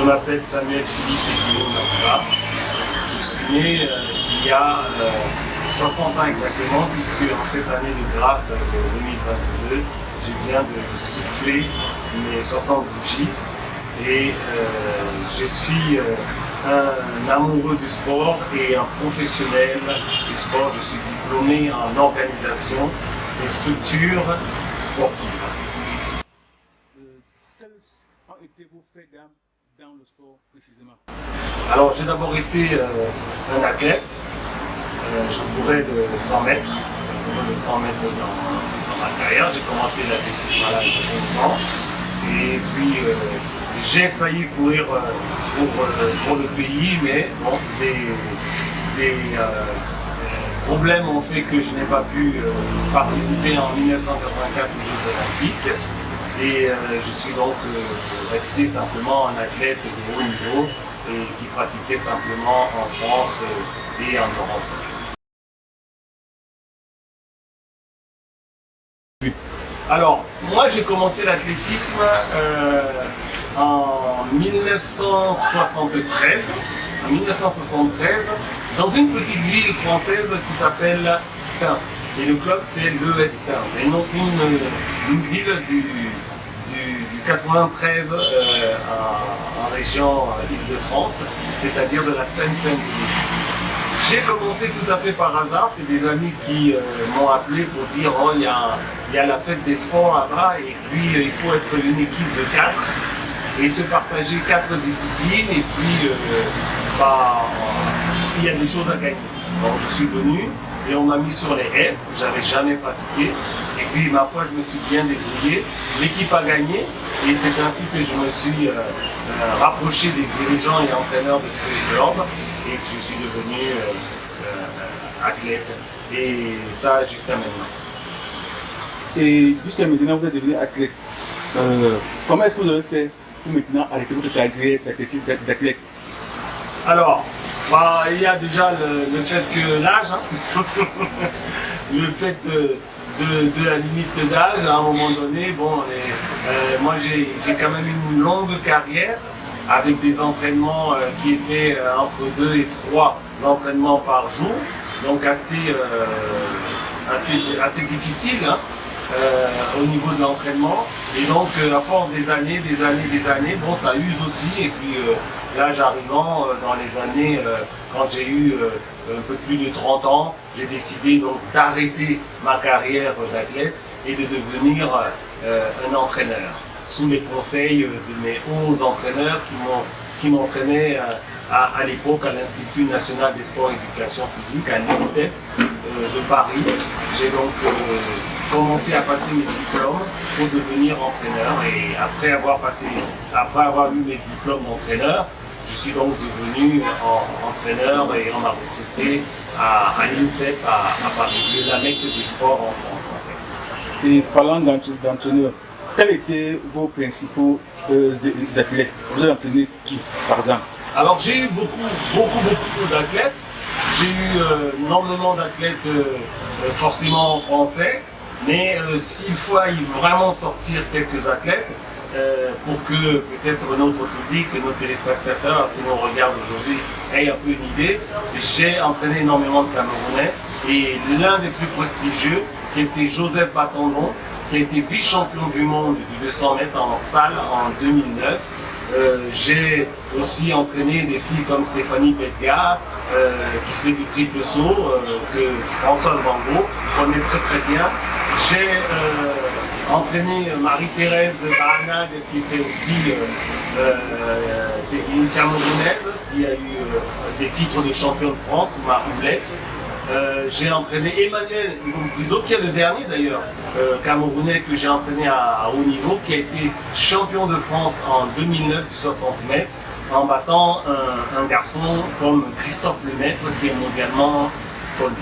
m'appelle Samuel Philippe Edino Natura. Je suis né il y a 60 ans exactement, puisque en cette année de grâce 2022, je viens de souffler mes 60 bougies et je suis un amoureux du sport et un professionnel du sport. Je suis diplômé en organisation et structure sportive. Quels ont été vos faits d'âme dans le sport précisément? Alors j'ai d'abord été un athlète. Je courais le 100 mètres. Le 100 mètres dans ma carrière. J'ai commencé l'athlétisme à l'âge de 11 ans. Et puis j'ai failli courir pour le pays, mais bon, des problèmes ont fait que je n'ai pas pu participer en 1984 aux Jeux Olympiques. Et je suis donc resté simplement un athlète de haut niveau et qui pratiquait simplement en France et en Europe. Alors, moi j'ai commencé l'athlétisme en 1973, dans une petite ville française qui s'appelle Stein. Et le club c'est l'ES Stein. C'est une ville du 93 en région Île-de-France, c'est-à-dire de la Seine-Saint-Denis. J'ai commencé tout à fait par hasard, c'est des amis qui m'ont appelé pour dire oh, il y a la fête des sports là-bas et puis il faut être une équipe de 4 et se partager 4 disciplines et puis il y a des choses à gagner. Donc je suis venu et on m'a mis sur les haies, j'avais jamais pratiqué et puis ma foi je me suis bien débrouillé, l'équipe a gagné et c'est ainsi que je me suis rapproché des dirigeants et entraîneurs de ce club et que je suis devenu athlète, et ça jusqu'à maintenant. Et jusqu'à maintenant, vous êtes devenu athlète. Comment est-ce que vous avez fait pour maintenant arrêter votre carrière d'athlète? Alors, il y a déjà le fait que l'âge, le fait de la limite d'âge, à un moment donné, bon, moi j'ai quand même une longue carrière, avec des entraînements qui étaient entre 2 et 3 entraînements par jour, donc assez difficile au niveau de l'entraînement. Et donc à force des années, bon ça use aussi. Et puis l'âge arrivant, dans les années, quand j'ai eu un peu plus de 30 ans, j'ai décidé donc d'arrêter ma carrière d'athlète et de devenir un entraîneur, sous les conseils de mes 11 entraîneurs qui m'entraînaient à l'époque à l'Institut National des Sports et Éducation Physique, à l'INSEP de Paris. J'ai donc commencé à passer mes diplômes pour devenir entraîneur et après avoir eu mes diplômes d'entraîneur, je suis donc devenu entraîneur et on m'a recruté à l'INSEP à Paris, la mecque du sport en France en fait. Et parlant d'entraîneur, quels étaient vos principaux athlètes? Vous avez entraîné qui, par exemple? Alors j'ai eu beaucoup d'athlètes. J'ai eu énormément d'athlètes forcément français, mais s'il faut vraiment sortir quelques athlètes, pour que peut-être notre public, nos téléspectateurs qui nous regardent aujourd'hui aient un peu une idée, j'ai entraîné énormément de Camerounais et l'un des plus prestigieux qui était Joseph Batondon, qui a été vice-champion du monde du 200 mètres en salle en 2009. J'ai aussi entraîné des filles comme Stéphanie Bedgar, qui faisait du triple saut, que Françoise Bango connaît très bien. J'ai entraîné Marie-Thérèse Baranag, qui était aussi c'est une Camerounaise, qui a eu des titres de champion de France, ma houlette. J'ai entraîné Emmanuel Mprizo, qui est le dernier d'ailleurs Camerounais que j'ai entraîné à haut niveau, qui a été champion de France en 2009 du 60 mètres en battant un garçon comme Christophe Lemaître qui est mondialement connu.